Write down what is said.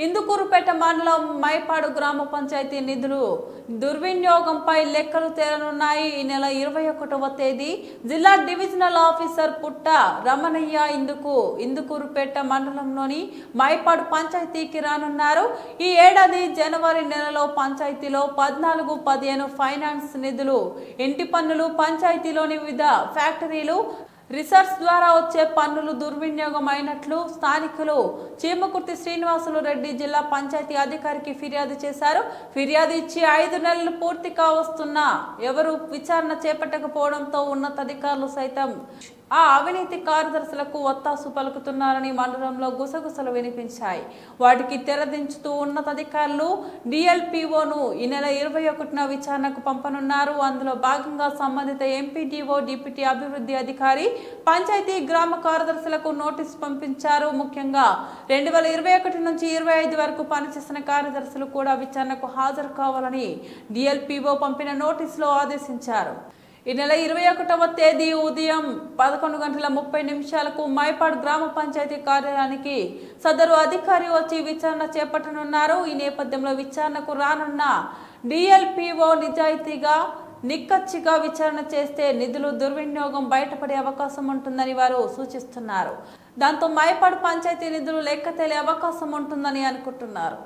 ఇందుకూరుపేట మండలం మైపాడు గ్రామ పంచాయతీ నిధులు దుర్వినియోగంపై లెక్కలు తేలనున్నాయి. ఈ నెల 21వ తేదీ జిల్లా డివిజనల్ ఆఫీసర్ పుట్ట రమణయ్య ఇందుకూరుపేట మండలంలోని మైపాడు పంచాయతీకి రానున్నారు. ఈ ఏడాది జనవరి నెలలో పంచాయతీలో 14-15 ఫైనాన్స్ నిధులు, ఇంటి పన్నులు, పంచాయతీలోని వివిధ ఫ్యాక్టరీలు, రిసర్చ్ ద్వారా వచ్చే పన్నులు దుర్వినియోగం అయినట్లు స్థానికులు చీమకుర్తి శ్రీనివాసులు రెడ్డి జిల్లా పంచాయతీ అధికారికి ఫిర్యాదు చేశారు. ఫిర్యాదు ఇచ్చి 5 నెలలు పూర్తి కావస్తున్నా ఎవరు విచారణ చేపట్టకపోవడంతో ఉన్నతాధికారులు సైతం ఆ అవినీతి కార్యదర్శులకు ఒత్తాసు పలుకుతున్నారని మండలంలో గుసగుసలు వినిపించాయి. వాటికి తెరదించుతూ ఉన్నతాధికారులు డిఎల్పిఓను ఈ నెల 21న విచారణకు పంపనున్నారు. అందులో భాగంగా సంబంధిత ఎంపీడీఓ, డిప్యూటీ అభివృద్ధి అధికారి, పంచాయతీ గ్రామ కార్యదర్శులకు నోటీసు పంపించారు. ముఖ్యంగా 2021 నుంచి 25 వరకు పనిచేసిన కార్యదర్శులు కూడా విచారణకు హాజరు కావాలని డిఎల్పిఓ పంపిన నోటీసులో ఆదేశించారు. ఈ నెల 21వ తేదీ ఉదయం 11:30 మైపాడు గ్రామ పంచాయతీ కార్యాలయానికి సదరు అధికారి వచ్చి విచారణ చేపట్టనున్నారు. ఈ నేపథ్యంలో విచారణకు రానున్న డిఎల్పిఓ నిజాయితీగా నిక్కచ్చిగా విచారణ చేస్తే నిధులు దుర్వినియోగం బయటపడే అవకాశం ఉంటుందని వారు సూచిస్తున్నారు. దాంతో మైపాడు పంచాయతీ నిధులు లెక్క తేలే అవకాశం ఉంటుందని అనుకుంటున్నారు.